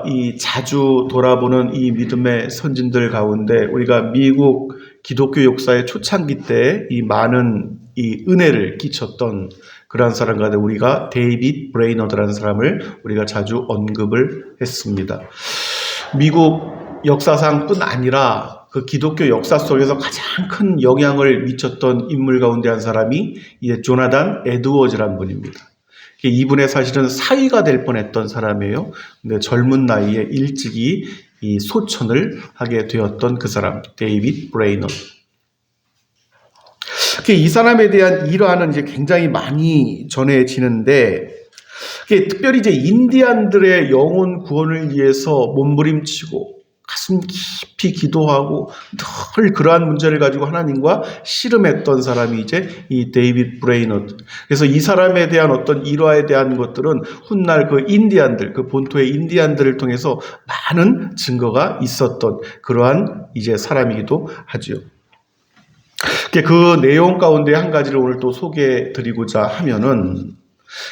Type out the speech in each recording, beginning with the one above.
이 자주 돌아보는 이 믿음의 선진들 가운데 우리가 미국 기독교 역사의 초창기 때 이 많은 이 은혜를 끼쳤던 그러한 사람 가운데 우리가 데이빗 브레이너드라는 사람을 우리가 자주 언급을 했습니다. 미국 역사상뿐 아니라 그 기독교 역사 속에서 가장 큰 영향을 미쳤던 인물 가운데 한 사람이 이제 조나단 에드워즈라는 분입니다. 이분의 사실은 사위가 될 뻔했던 사람이에요. 근데 젊은 나이에 일찍이 이 소천을 하게 되었던 그 사람, 데이빗 브레이너드. 이 사람에 대한 일화는 이제 굉장히 많이 전해지는데, 특별히 이제 인디안들의 영혼 구원을 위해서 몸부림치고 가슴 깊이 기도하고 늘 그러한 문제를 가지고 하나님과 씨름했던 사람이 이제 이 데이빗 브레이너드. 그래서 이 사람에 대한 어떤 일화에 대한 것들은 훗날 그 인디안들, 그 본토의 인디안들을 통해서 많은 증거가 있었던 그러한 이제 사람이기도 하죠. 그 내용 가운데 한 가지를 오늘 또 소개해 드리고자 하면은,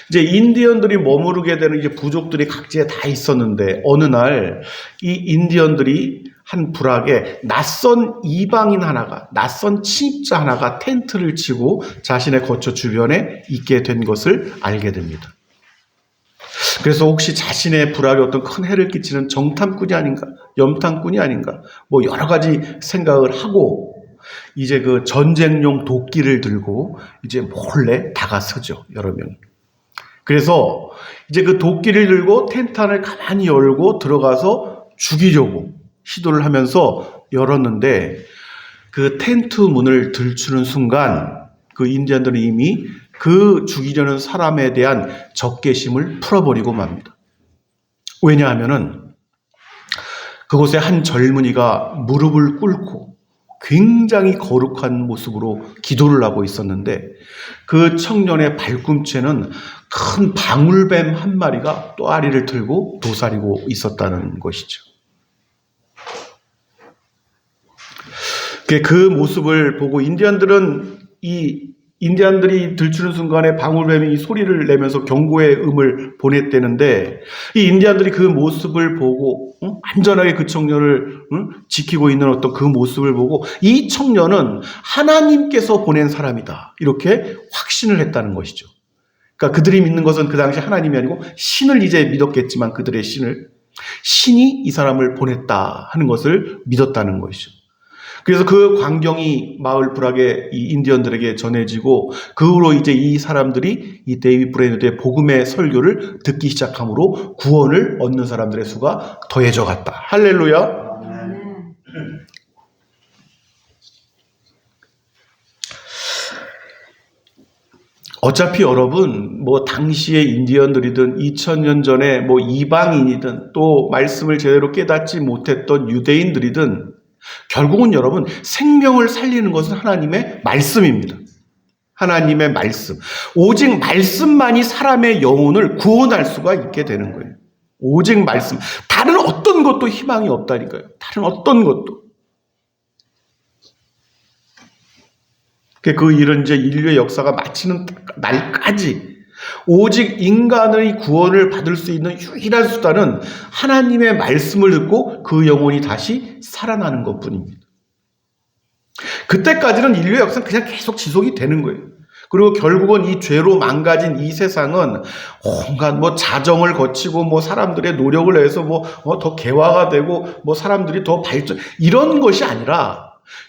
이제 인디언들이 머무르게 되는 이제 부족들이 각지에 다 있었는데 어느 날 이 인디언들이 한 부락에 낯선 이방인 하나가, 낯선 침입자 하나가 텐트를 치고 자신의 거처 주변에 있게 된 것을 알게 됩니다. 그래서 혹시 자신의 부락에 어떤 큰 해를 끼치는 정탐꾼이 아닌가, 염탐꾼이 아닌가, 뭐 여러 가지 생각을 하고 이제 그 전쟁용 도끼를 들고 이제 몰래 다가서죠, 여러 명이. 그래서 이제 그 도끼를 들고 텐트 안을 가만히 열고 들어가서 죽이려고 시도를 하면서 열었는데, 그 텐트 문을 들추는 순간 그 인디언들은 이미 그 죽이려는 사람에 대한 적개심을 풀어버리고 맙니다. 왜냐하면은 그곳에 한 젊은이가 무릎을 꿇고 굉장히 거룩한 모습으로 기도를 하고 있었는데, 그 청년의 발꿈치에는 큰 방울뱀 한 마리가 또아리를 들고 도사리고 있었다는 것이죠. 그 모습을 보고 인디안들이 들추는 순간에 방울뱀이 이 소리를 내면서 경고의 음을 보냈대는데, 이 인디안들이 그 모습을 보고 안전하게 그 청년을 지키고 있는 어떤 그 모습을 보고 이 청년은 하나님께서 보낸 사람이다, 이렇게 확신을 했다는 것이죠. 그러니까 그들이 믿는 것은 그 당시 하나님이 아니고 신을 이제 믿었겠지만, 그들의 신이 이 사람을 보냈다 하는 것을 믿었다는 것이죠. 그래서 그 광경이 마을 부락의 이 인디언들에게 전해지고, 그 후로 이제 이 사람들이 이 데이빗 브레이너드의 복음의 설교를 듣기 시작함으로 구원을 얻는 사람들의 수가 더해져 갔다. 할렐루야. 어차피 여러분, 뭐 당시의 인디언들이든 2000년 전에 뭐 이방인이든 또 말씀을 제대로 깨닫지 못했던 유대인들이든 결국은 여러분, 생명을 살리는 것은 하나님의 말씀입니다. 하나님의 말씀. 오직 말씀만이 사람의 영혼을 구원할 수가 있게 되는 거예요. 오직 말씀. 다른 어떤 것도 희망이 없다니까요. 다른 어떤 것도. 그 일은 이제 인류의 역사가 마치는 날까지 오직 인간의 구원을 받을 수 있는 유일한 수단은 하나님의 말씀을 듣고 그 영혼이 다시 살아나는 것뿐입니다. 그때까지는 인류의 역사는 그냥 계속 지속이 되는 거예요. 그리고 결국은 이 죄로 망가진 이 세상은 온갖 뭐 자정을 거치고 뭐 사람들의 노력을 해서 더 개화가 되고 뭐 사람들이 더 발전, 이런 것이 아니라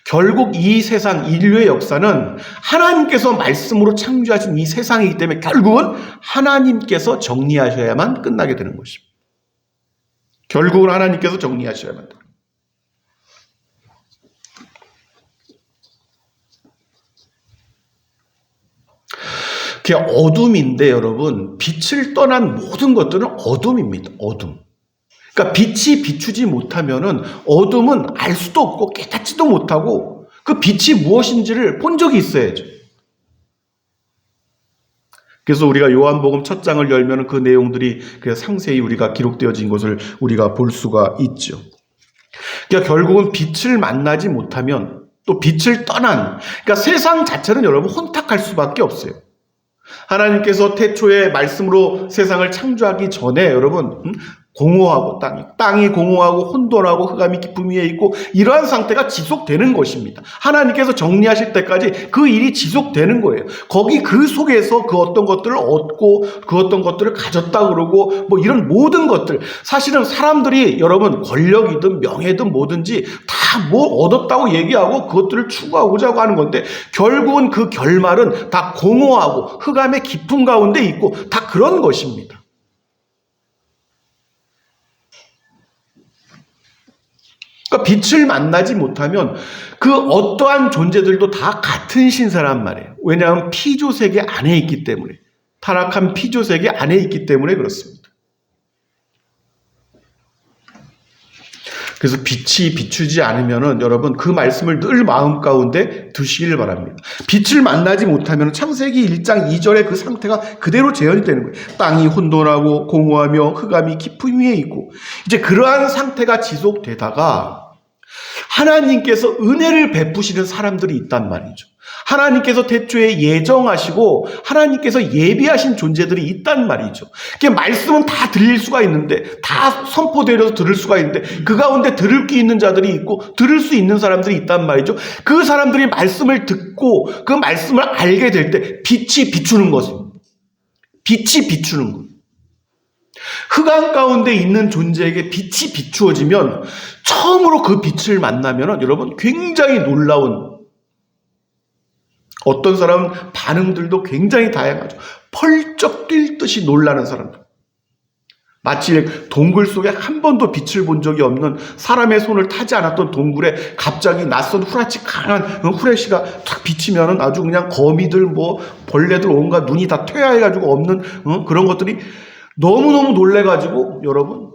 결국 이 세상 인류의 역사는 하나님께서 말씀으로 창조하신 이 세상이기 때문에 결국은 하나님께서 정리하셔야만 끝나게 되는 것입니다. 결국은 하나님께서 정리하셔야만 돼요. 그게 어둠인데 여러분, 빛을 떠난 모든 것들은 어둠입니다. 어둠. 그러니까 빛이 비추지 못하면은 어둠은 알 수도 없고 깨닫지도 못하고 그 빛이 무엇인지를 본 적이 있어야죠. 그래서 우리가 요한복음 첫 장을 열면은 그 내용들이 상세히 우리가 기록되어진 것을 우리가 볼 수가 있죠. 그러니까 결국은 빛을 만나지 못하면, 또 빛을 떠난, 그러니까 세상 자체는 여러분 혼탁할 수밖에 없어요. 하나님께서 태초에 말씀으로 세상을 창조하기 전에 여러분 공허하고 땅이 공허하고 혼돈하고 흑암이 깊음 위에 있고 이러한 상태가 지속되는 것입니다. 하나님께서 정리하실 때까지 그 일이 지속되는 거예요. 거기 그 속에서 그 어떤 것들을 얻고 그 어떤 것들을 가졌다 그러고 뭐 이런 모든 것들, 사실은 사람들이 여러분 권력이든 명예든 뭐든지 다 뭐 얻었다고 얘기하고 그것들을 추구하고자 하는 건데 결국은 그 결말은 다 공허하고 흑암의 깊은 가운데 있고 다 그런 것입니다. 그러니까 빛을 만나지 못하면 그 어떠한 존재들도 다 같은 신사란 말이에요. 왜냐하면 피조세계 안에 있기 때문에, 타락한 피조세계 안에 있기 때문에 그렇습니다. 그래서 빛이 비추지 않으면은 여러분 그 말씀을 늘 마음 가운데 두시길 바랍니다. 빛을 만나지 못하면 창세기 1장 2절의 그 상태가 그대로 재현이 되는 거예요. 땅이 혼돈하고 공허하며 흑암이 깊은 위에 있고, 이제 그러한 상태가 지속되다가 하나님께서 은혜를 베푸시는 사람들이 있단 말이죠. 하나님께서 태초에 예정하시고 하나님께서 예비하신 존재들이 있단 말이죠. 그게 말씀은 다 들릴 수가 있는데, 다 선포되어서 들을 수가 있는데 그 가운데 들을 게 있는 자들이 있고 들을 수 있는 사람들이 있단 말이죠. 그 사람들이 말씀을 듣고 그 말씀을 알게 될 때 빛이 비추는 것입니다. 빛이 비추는 것. 흑암 가운데 있는 존재에게 빛이 비추어지면 처음으로 그 빛을 만나면 여러분 굉장히 놀라운, 어떤 사람은 반응들도 굉장히 다양하죠. 펄쩍 뛸 듯이 놀라는 사람들. 마치 동굴 속에 한 번도 빛을 본 적이 없는, 사람의 손을 타지 않았던 동굴에 갑자기 낯선 후라치 강한 후레쉬가 탁 비치면은 아주 그냥 거미들 뭐 벌레들 온갖 눈이 다 퇴화해가지고 없는 그런 것들이 너무너무 놀래가지고 여러분,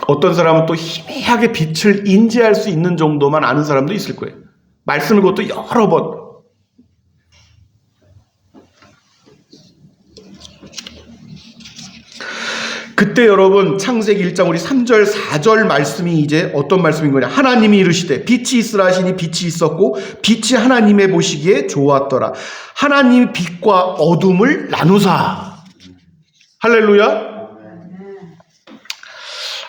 어떤 사람은 또 희미하게 빛을 인지할 수 있는 정도만 아는 사람도 있을 거예요. 말씀을 그것도 여러 번. 그때 여러분 창세기 1장 우리 3절 4절 말씀이 이제 어떤 말씀인 거냐. 하나님이 이르시되 빛이 있으라 하시니 빛이 있었고 빛이 하나님의 보시기에 좋았더라. 하나님이 빛과 어둠을 나누사. 할렐루야.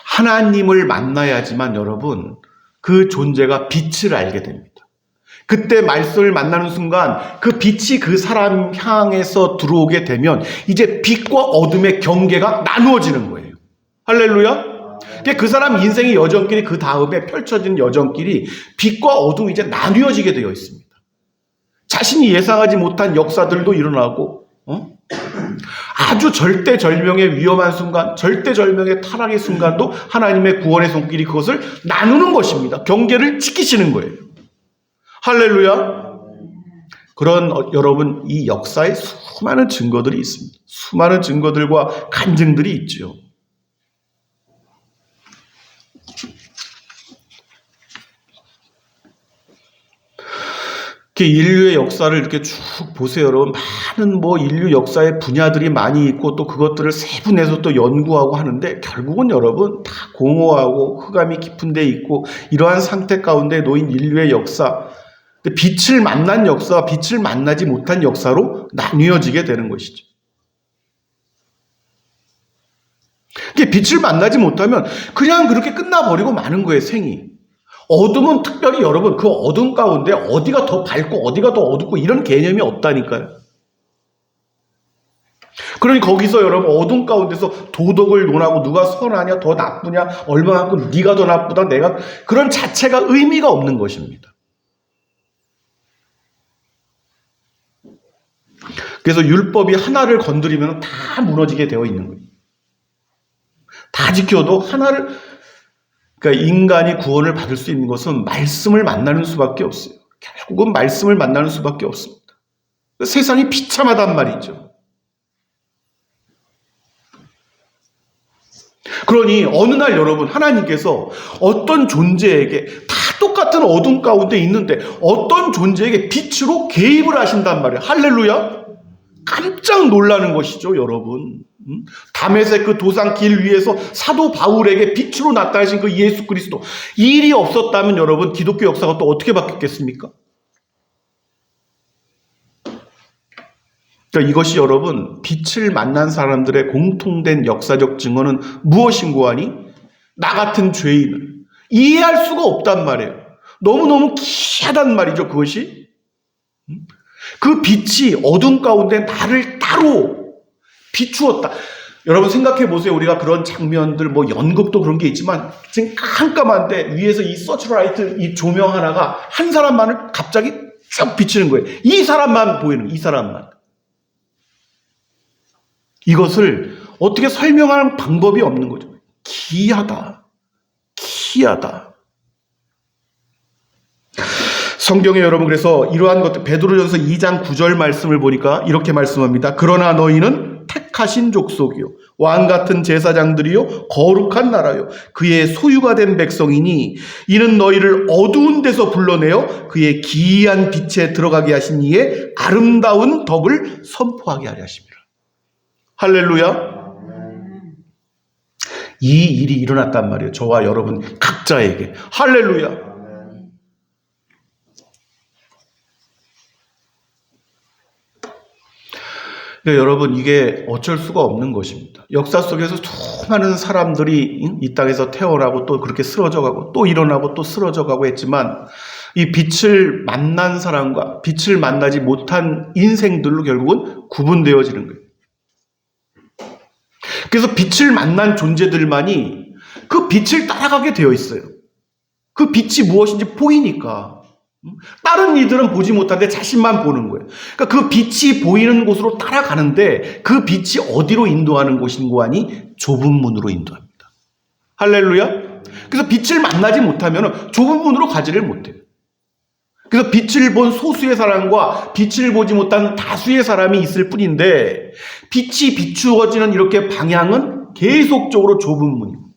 하나님을 만나야지만 여러분 그 존재가 빛을 알게 됩니다. 그때 말씀을 만나는 순간 그 빛이 그 사람 향해서 들어오게 되면 이제 빛과 어둠의 경계가 나누어지는 거예요. 할렐루야. 그 사람 인생의 여정길이 그 다음에 펼쳐진 여정길이 빛과 어둠이 이제 나뉘어지게 되어 있습니다. 자신이 예상하지 못한 역사들도 일어나고 아주 절대절명의 위험한 순간, 절대절명의 타락의 순간도 하나님의 구원의 손길이 그것을 나누는 것입니다. 경계를 지키시는 거예요. 할렐루야. 그런 여러분 이 역사에 수많은 증거들이 있습니다. 수많은 증거들과 간증들이 있죠. 인류의 역사를 이렇게 쭉 보세요, 여러분. 많은 인류 역사의 분야들이 많이 있고 또 그것들을 세분해서 또 연구하고 하는데 결국은 여러분 다 공허하고 흑암이 깊은 데 있고 이러한 상태 가운데 놓인 인류의 역사, 빛을 만난 역사와 빛을 만나지 못한 역사로 나뉘어지게 되는 것이죠. 빛을 만나지 못하면 그냥 그렇게 끝나버리고 마는 거예요, 생이. 어둠은 특별히 여러분 그 어둠 가운데 어디가 더 밝고 어디가 더 어둡고 이런 개념이 없다니까요. 그러니 거기서 여러분 어둠 가운데서 도덕을 논하고 누가 선하냐 더 나쁘냐 얼마만큼 네가 더 나쁘다 내가, 그런 자체가 의미가 없는 것입니다. 그래서 율법이 하나를 건드리면 다 무너지게 되어 있는 거예요. 다 지켜도 하나를, 그러니까 인간이 구원을 받을 수 있는 것은 말씀을 만나는 수밖에 없어요. 결국은 말씀을 만나는 수밖에 없습니다. 세상이 비참하단 말이죠. 그러니 어느 날 여러분 하나님께서 어떤 존재에게 다 똑같은 어둠 가운데 있는데 어떤 존재에게 빛으로 개입을 하신단 말이에요. 할렐루야. 깜짝 놀라는 것이죠, 여러분. 다메섹 그 도상 길 위에서 사도 바울에게 빛으로 나타나신 그 예수 그리스도, 이 일이 없었다면 여러분 기독교 역사가 또 어떻게 바뀌었겠습니까? 그러니까 이것이 여러분 빛을 만난 사람들의 공통된 역사적 증언은 무엇인고 하니 나 같은 죄인을 이해할 수가 없단 말이에요. 너무너무 기이하단 말이죠. 그것이 그 빛이 어둠 가운데 나를 따로 비추었다. 여러분 생각해 보세요. 우리가 그런 장면들 뭐 연극도 그런 게 있지만 지금 깜깜한데 위에서 이 서치라이트 이 조명 하나가 한 사람만을 갑자기 쭉 비치는 거예요. 이 사람만 보이는 거예요. 이 사람만. 이것을 어떻게 설명할 방법이 없는 거죠. 기이하다. 기이하다. 성경에 여러분 그래서 이러한 것들 베드로전서 2장 9절 말씀을 보니까 이렇게 말씀합니다. 그러나 너희는 택하신 족속이요 왕 같은 제사장들이요 거룩한 나라요 그의 소유가 된 백성이니 이는 너희를 어두운 데서 불러내어 그의 기이한 빛에 들어가게 하신 이의 아름다운 덕을 선포하게 하려 하십니다. 할렐루야. 이 일이 일어났단 말이에요. 저와 여러분 각자에게. 할렐루야. 그러니까 여러분 이게 어쩔 수가 없는 것입니다. 역사 속에서 수많은 사람들이 이 땅에서 태어나고 또 그렇게 쓰러져가고 또 일어나고 또 쓰러져가고 했지만 이 빛을 만난 사람과 빛을 만나지 못한 인생들로 결국은 구분되어지는 거예요. 그래서 빛을 만난 존재들만이 그 빛을 따라가게 되어 있어요. 그 빛이 무엇인지 보이니까. 다른 이들은 보지 못하는데 자신만 보는 거예요. 그러니까 그 빛이 보이는 곳으로 따라가는데 그 빛이 어디로 인도하는 곳인고 하니 좁은 문으로 인도합니다. 할렐루야. 그래서 빛을 만나지 못하면 좁은 문으로 가지를 못해요. 그래서 빛을 본 소수의 사람과 빛을 보지 못한 다수의 사람이 있을 뿐인데 빛이 비추어지는 이렇게 방향은 계속적으로 좁은 문입니다.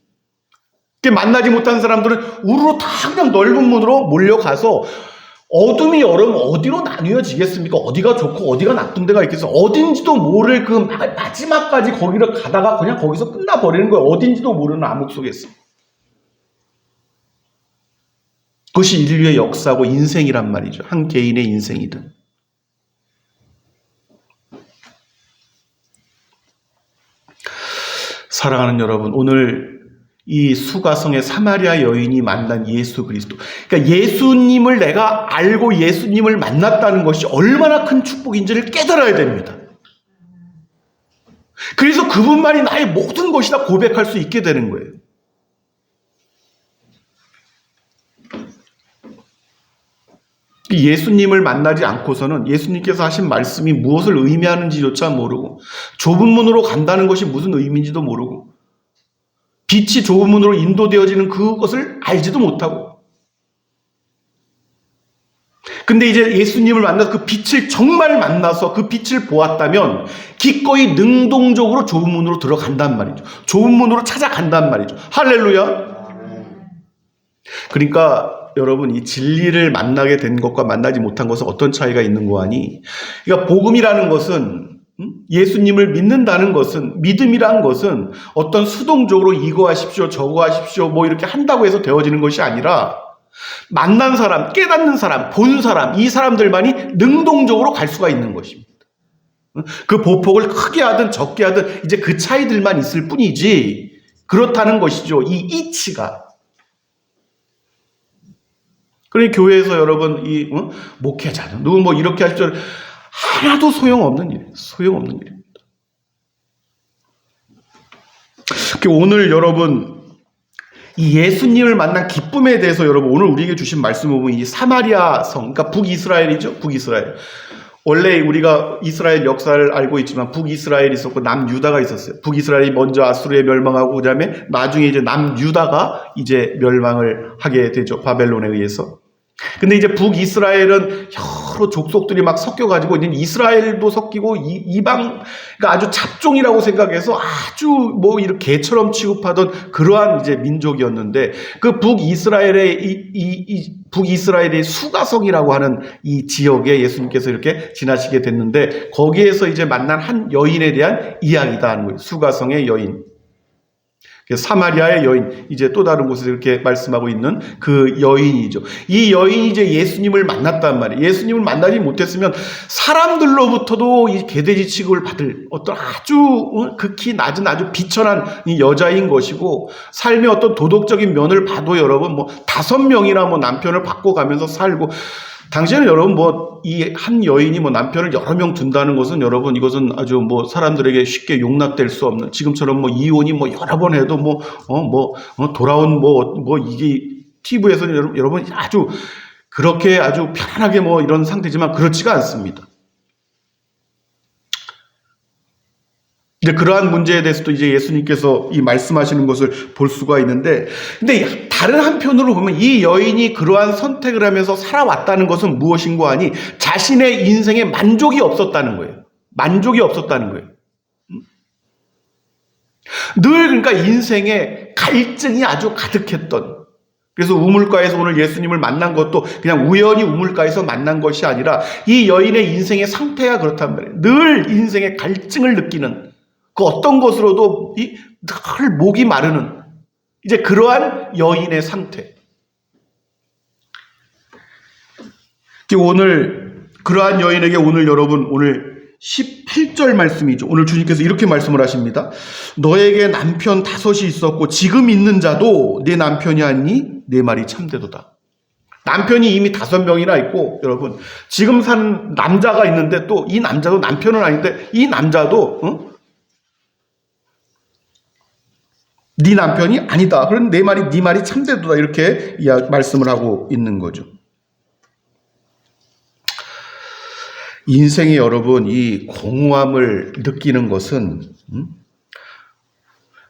만나지 못한 사람들은 우르르 다 그냥 넓은 문으로 몰려가서 어둠이 여러분 어디로 나뉘어지겠습니까? 어디가 좋고 어디가 나쁜 데가 있겠어요? 어딘지도 모를 그 마지막까지 거기를 가다가 그냥 거기서 끝나버리는 거예요. 어딘지도 모르는 암흑 속에서. 그것이 인류의 역사고 인생이란 말이죠. 한 개인의 인생이든. 사랑하는 여러분, 오늘 이 수가성의 사마리아 여인이 만난 예수 그리스도. 그러니까 예수님을 내가 알고 예수님을 만났다는 것이 얼마나 큰 축복인지를 깨달아야 됩니다. 그래서 그분만이 나의 모든 것이다 고백할 수 있게 되는 거예요. 예수님을 만나지 않고서는 예수님께서 하신 말씀이 무엇을 의미하는지조차 모르고 좁은 문으로 간다는 것이 무슨 의미인지도 모르고 빛이 좁은 문으로 인도되어지는 그것을 알지도 못하고 근데 이제 예수님을 만나서 그 빛을 정말 만나서 그 빛을 보았다면 기꺼이 능동적으로 좁은 문으로 들어간단 말이죠. 좁은 문으로 찾아간단 말이죠. 할렐루야. 그러니까 여러분 이 진리를 만나게 된 것과 만나지 못한 것은 어떤 차이가 있는 거 아니? 그러니까 복음이라는 것은 예수님을 믿는다는 것은 믿음이라는 것은 어떤 수동적으로 이거 하십시오 저거 하십시오 뭐 이렇게 한다고 해서 되어지는 것이 아니라 만난 사람, 깨닫는 사람, 본 사람 이 사람들만이 능동적으로 갈 수가 있는 것입니다. 그 보폭을 크게 하든 적게 하든 이제 그 차이들만 있을 뿐이지 그렇다는 것이죠. 이 이치가. 그러니 교회에서 여러분 이 목회자는 누구 뭐 이렇게 할 줄 하나도 소용없는 일이에요. 소용없는 일입니다. 오늘 여러분 이 예수님을 만난 기쁨에 대해서 여러분 오늘 우리에게 주신 말씀을 보면 이 사마리아 성 그러니까 북이스라엘이죠. 북이스라엘. 원래 우리가 이스라엘 역사를 알고 있지만 북이스라엘이 있었고 남유다가 있었어요. 북이스라엘이 먼저 아수르에 멸망하고 그다음에 나중에 이제 남유다가 이제 멸망을 하게 되죠. 바벨론에 의해서. 근데 이제 북이스라엘은 여러 족속들이 막 섞여가지고 이제 이스라엘도 섞이고 이방 그러니까 아주 잡종이라고 생각해서 아주 뭐 이렇게 개처럼 취급하던 그러한 이제 민족이었는데 그 북이스라엘의 북이스라엘의 수가성이라고 하는 이 지역에 예수님께서 이렇게 지나시게 됐는데 거기에서 이제 만난 한 여인에 대한 이야기다 하는 거예요. 수가성의 여인. 사마리아의 여인, 이제 또 다른 곳에서 이렇게 말씀하고 있는 그 여인이죠. 이 여인이 이제 예수님을 만났단 말이에요. 예수님을 만나지 못했으면 사람들로부터도 이 개돼지 취급을 받을 어떤 아주 극히 낮은 아주 비천한 이 여자인 것이고, 삶의 어떤 도덕적인 면을 봐도 여러분 5명이나 남편을 바꿔가면서 살고, 당시에는 여러분 이 한 여인이 남편을 여러 명 둔다는 것은 여러분 이것은 아주 사람들에게 쉽게 용납될 수 없는, 지금처럼 이혼이 여러 번 해도 돌아온 이게 TV에서는 여러분 아주 그렇게 아주 편안하게 이런 상태지만 그렇지가 않습니다. 이제 그러한 문제에 대해서도 이제 예수님께서 이 말씀하시는 것을 볼 수가 있는데, 근데 다른 한편으로 보면 이 여인이 그러한 선택을 하면서 살아왔다는 것은 무엇인고 하니 자신의 인생에 만족이 없었다는 거예요. 만족이 없었다는 거예요. 늘 그러니까 인생에 갈증이 아주 가득했던, 그래서 우물가에서 오늘 예수님을 만난 것도 그냥 우연히 우물가에서 만난 것이 아니라 이 여인의 인생의 상태가 그렇단 말이에요. 늘 인생에 갈증을 느끼는, 그 어떤 것으로도 늘 목이 마르는 이제 그러한 여인의 상태. 오늘 그러한 여인에게 오늘 여러분 오늘 18절 말씀이죠. 오늘 주님께서 이렇게 말씀을 하십니다. 너에게 남편 5이 있었고 지금 있는 자도 내 남편이 아니니 내 말이 참되도다. 남편이 이미 5명이나 있고 여러분 지금 사는 남자가 있는데 또 이 남자도 남편은 아닌데 이 남자도 네 남편이 아니다. 그럼 네 말이 참되도다. 이렇게 말씀을 하고 있는 거죠. 인생에 여러분 이 공허함을 느끼는 것은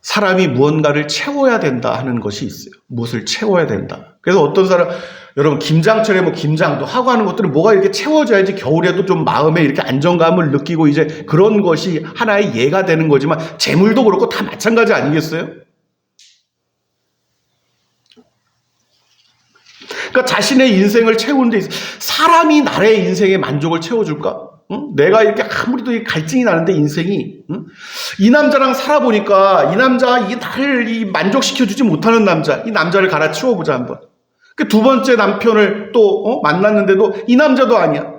사람이 무언가를 채워야 된다 하는 것이 있어요. 무엇을 채워야 된다. 그래서 어떤 사람, 여러분 김장철에 김장도 하고 하는 것들은 뭐가 이렇게 채워져야지 겨울에도 좀 마음에 이렇게 안정감을 느끼고 이제 그런 것이 하나의 예가 되는 거지만 재물도 그렇고 다 마찬가지 아니겠어요? 그러니까 자신의 인생을 채우는 데 있어 사람이 나의 인생의 만족을 채워줄까? 응? 내가 이렇게 아무리도 갈증이 나는데 인생이 이 남자랑 살아보니까 이 남자가 나를 만족시켜주지 못하는 남자, 이 남자를 갈아치워보자 한번. 그 두 번째 남편을 또 만났는데도 이 남자도 아니야.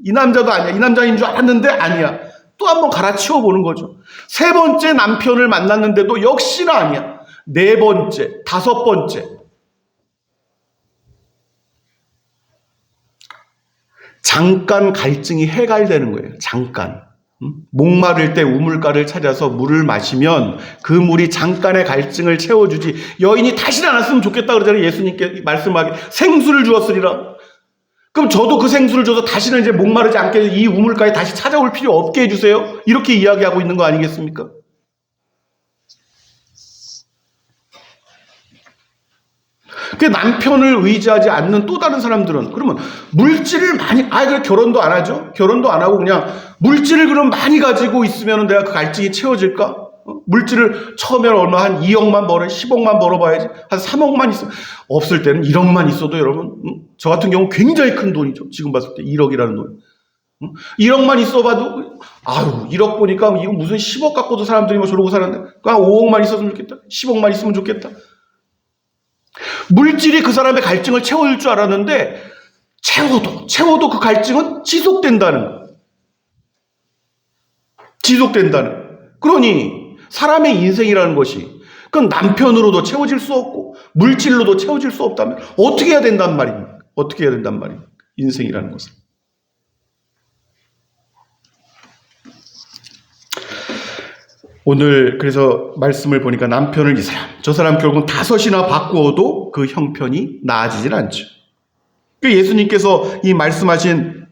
이 남자도 아니야. 이 남자인 줄 알았는데 아니야. 또 한번 갈아치워보는 거죠. 세 번째 남편을 만났는데도 역시나 아니야. 네 번째, 5번째. 잠깐 갈증이 해갈되는 거예요. 잠깐. 목마를 때 우물가를 찾아서 물을 마시면 그 물이 잠깐의 갈증을 채워주지 여인이 다시는 안 왔으면 좋겠다 그러잖아요. 예수님께 말씀하기 생수를 주었으리라. 그럼 저도 그 생수를 줘서 다시는 이제 목마르지 않게 이 우물가에 다시 찾아올 필요 없게 해주세요. 이렇게 이야기하고 있는 거 아니겠습니까? 그 남편을 의지하지 않는 또 다른 사람들은 그러면 물질을 많이, 그래 결혼도 안 하죠? 결혼도 안 하고 그냥 물질을 그럼 많이 가지고 있으면 내가 그 갈증이 채워질까? 물질을 처음에는 얼마 한 2억만 벌어, 10억만 벌어봐야지. 한 3억만 있어. 없을 때는 1억만 있어도 여러분, 저 같은 경우 굉장히 큰 돈이죠. 지금 봤을 때 1억이라는 돈. 1억만 있어봐도, 1억 보니까 이거 무슨 10억 갖고도 사람들이 저러고 살았는데, 그냥 5억만 있었으면 좋겠다. 10억만 있으면 좋겠다. 물질이 그 사람의 갈증을 채워줄 줄 알았는데 채워도 그 갈증은 지속된다는 거예요. 지속된다는. 그러니 사람의 인생이라는 것이 그건 남편으로도 채워질 수 없고 물질로도 채워질 수 없다면 어떻게 해야 된단 말입니까? 어떻게 해야 된단 말입니까? 인생이라는 것은. 오늘 그래서 말씀을 보니까 남편을 저 사람 결국은 5이나 바꾸어도 그 형편이 나아지질 않죠. 예수님께서 이 말씀하신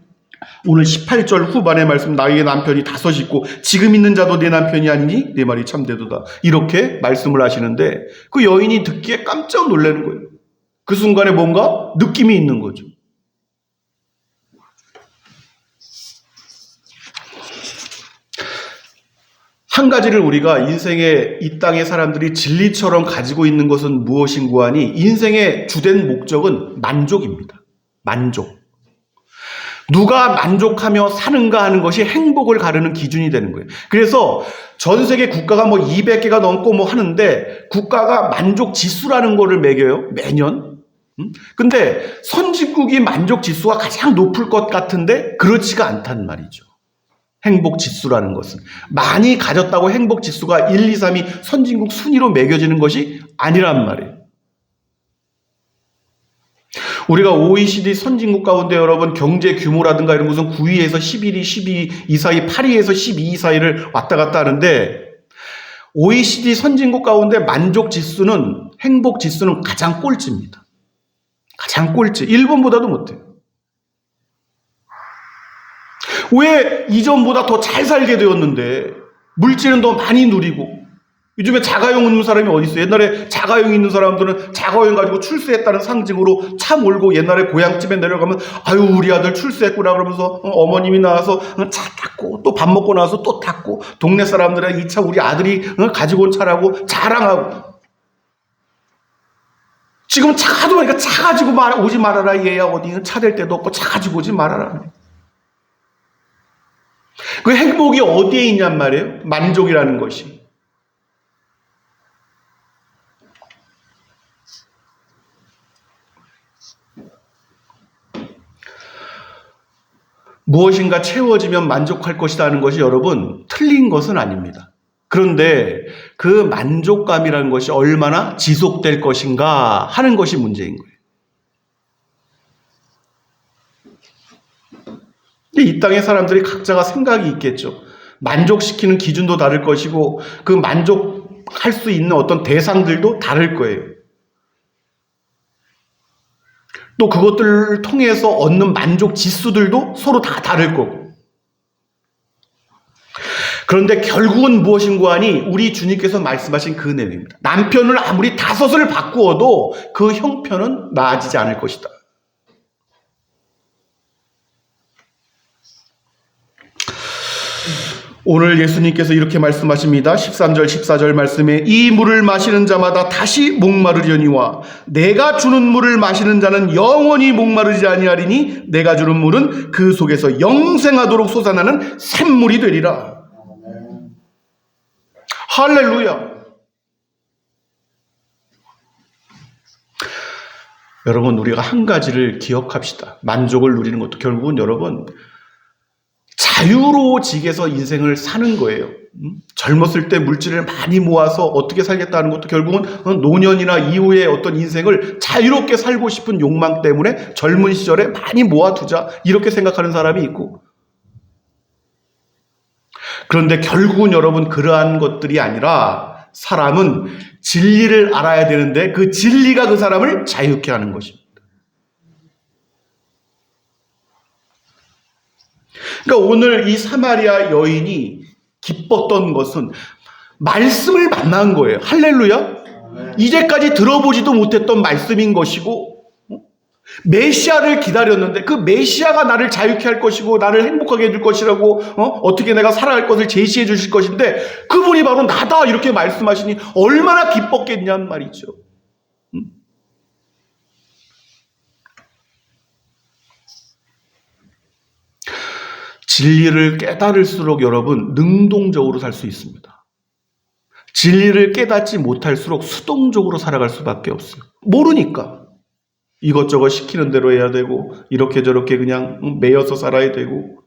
오늘 18절 후반의 말씀, 나에게 남편이 5 있고 지금 있는 자도 내 남편이 아니니 내 말이 참되도다. 이렇게 말씀을 하시는데 그 여인이 듣기에 깜짝 놀라는 거예요. 그 순간에 뭔가 느낌이 있는 거죠. 한 가지를 우리가 인생의 이 땅의 사람들이 진리처럼 가지고 있는 것은 무엇인고 하니 인생의 주된 목적은 만족입니다. 만족. 누가 만족하며 사는가 하는 것이 행복을 가르는 기준이 되는 거예요. 그래서 전 세계 국가가 뭐 200개가 넘고 뭐 하는데 국가가 만족 지수라는 거를 매겨요. 매년. 근데 선진국이 만족 지수가 가장 높을 것 같은데 그렇지가 않단 말이죠. 행복 지수라는 것은 많이 가졌다고 행복 지수가 1, 2, 3이 선진국 순위로 매겨지는 것이 아니란 말이에요. 우리가 OECD 선진국 가운데 여러분 경제 규모라든가 이런 것은 9위에서 11위, 12위 사이, 8위에서 12위 사이를 왔다 갔다 하는데 OECD 선진국 가운데 만족 지수는 행복 지수는 가장 꼴찌입니다. 가장 꼴찌. 일본보다도 못해요. 왜 이전보다 더 잘 살게 되었는데 물질은 더 많이 누리고 요즘에 자가용 있는 사람이 어디 있어요? 옛날에 자가용 있는 사람들은 자가용 가지고 출세했다는 상징으로 차 몰고 옛날에 고향집에 내려가면 아유 우리 아들 출세했구나 그러면서 어머님이 나와서 차 탔고 또 밥 먹고 나와서 또 탔고 동네 사람들은 이 차 우리 아들이 가지고 온 차라고 자랑하고 지금 차도 그러니까 차 가지고 오지 말아라 얘야 어디 차 댈 데도 없고 차 가지고 오지 말아라. 그 행복이 어디에 있냔 말이에요? 만족이라는 것이. 무엇인가 채워지면 만족할 것이라는 것이 여러분 틀린 것은 아닙니다. 그런데 그 만족감이라는 것이 얼마나 지속될 것인가 하는 것이 문제인 거예요. 이 땅의 사람들이 각자가 생각이 있겠죠. 만족시키는 기준도 다를 것이고 그 만족할 수 있는 어떤 대상들도 다를 거예요. 또 그것들을 통해서 얻는 만족 지수들도 서로 다 다를 거고. 그런데 결국은 무엇인가 하니 우리 주님께서 말씀하신 그 내용입니다. 남편을 아무리 5을 바꾸어도 그 형편은 나아지지 않을 것이다. 오늘 예수님께서 이렇게 말씀하십니다. 13절 14절 말씀에 이 물을 마시는 자마다 다시 목마르려니와 내가 주는 물을 마시는 자는 영원히 목마르지 아니하리니 내가 주는 물은 그 속에서 영생하도록 솟아나는 샘물이 되리라. 할렐루야. 여러분 우리가 한 가지를 기억합시다. 만족을 누리는 것도 결국은 여러분 자유로워지게서 인생을 사는 거예요. 젊었을 때 물질을 많이 모아서 어떻게 살겠다는 것도 결국은 노년이나 이후의 어떤 인생을 자유롭게 살고 싶은 욕망 때문에 젊은 시절에 많이 모아두자 이렇게 생각하는 사람이 있고 그런데 결국은 여러분 그러한 것들이 아니라 사람은 진리를 알아야 되는데 그 진리가 그 사람을 자유케 하는 것입니다. 그러니까 오늘 이 사마리아 여인이 기뻤던 것은 말씀을 만난 거예요. 할렐루야. 이제까지 들어보지도 못했던 말씀인 것이고 메시아를 기다렸는데 그 메시아가 나를 자유케 할 것이고 나를 행복하게 해줄 것이라고 어떻게 내가 살아갈 것을 제시해 주실 것인데 그분이 바로 나다 이렇게 말씀하시니 얼마나 기뻤겠냐는 말이죠. 진리를 깨달을수록 여러분 능동적으로 살 수 있습니다. 진리를 깨닫지 못할수록 수동적으로 살아갈 수밖에 없어요. 모르니까 이것저것 시키는 대로 해야 되고 이렇게 저렇게 그냥 매여서 살아야 되고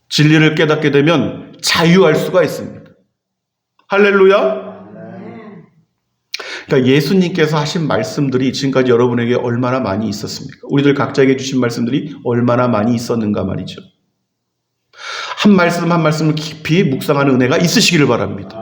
진리를 깨닫게 되면 자유할 수가 있습니다. 할렐루야. 그러니까 예수님께서 하신 말씀들이 지금까지 여러분에게 얼마나 많이 있었습니까? 우리들 각자에게 주신 말씀들이 얼마나 많이 있었는가 말이죠. 한 말씀 한 말씀을 깊이 묵상하는 은혜가 있으시기를 바랍니다.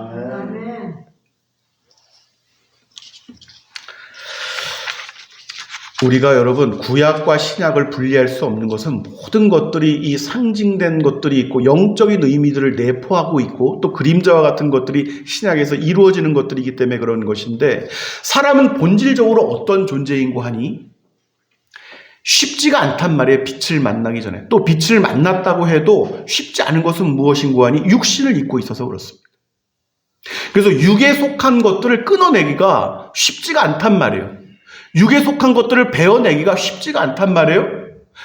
우리가 여러분 구약과 신약을 분리할 수 없는 것은 모든 것들이 이 상징된 것들이 있고 영적인 의미들을 내포하고 있고 또 그림자와 같은 것들이 신약에서 이루어지는 것들이기 때문에 그런 것인데 사람은 본질적으로 어떤 존재인고 하니 쉽지가 않단 말이에요. 빛을 만나기 전에. 또 빛을 만났다고 해도 쉽지 않은 것은 무엇인고 하니 육신을 입고 있어서 그렇습니다. 그래서 육에 속한 것들을 끊어내기가 쉽지가 않단 말이에요. 육에 속한 것들을 베어내기가 쉽지가 않단 말이에요.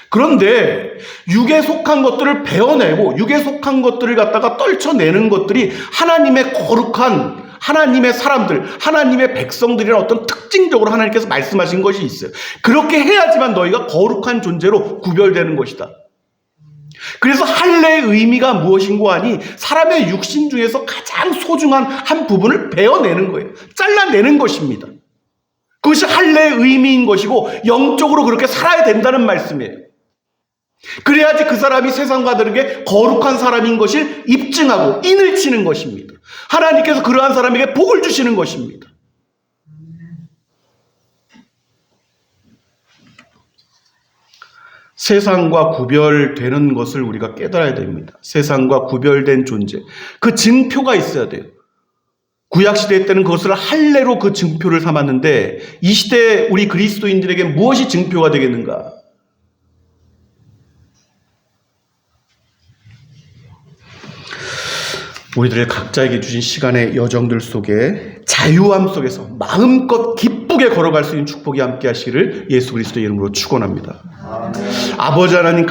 그런데 육에 속한 것들을 베어내고 육에 속한 것들을 갖다가 떨쳐내는 것들이 하나님의 거룩한 하나님의 사람들, 하나님의 백성들이라는 어떤 특징적으로 하나님께서 말씀하신 것이 있어요. 그렇게 해야지만 너희가 거룩한 존재로 구별되는 것이다. 그래서 할례의 의미가 무엇인고 하니 사람의 육신 중에서 가장 소중한 한 부분을 베어내는 거예요. 잘라내는 것입니다. 그것이 할례의 의미인 것이고 영적으로 그렇게 살아야 된다는 말씀이에요. 그래야지 그 사람이 세상과 다르게 거룩한 사람인 것을 입증하고 인을 치는 것입니다. 하나님께서 그러한 사람에게 복을 주시는 것입니다. 세상과 구별되는 것을 우리가 깨달아야 됩니다. 세상과 구별된 존재. 그 증표가 있어야 돼요. 구약시대 때는 그것을 할례로 그 증표를 삼았는데 이 시대에 우리 그리스도인들에게 무엇이 증표가 되겠는가? 우리들의 각자에게 주신 시간의 여정들 속에 자유함 속에서 마음껏 기쁘게 걸어갈 수 있는 축복이 함께 하시기를 예수 그리스도의 이름으로 축원합니다. 아버지 하나님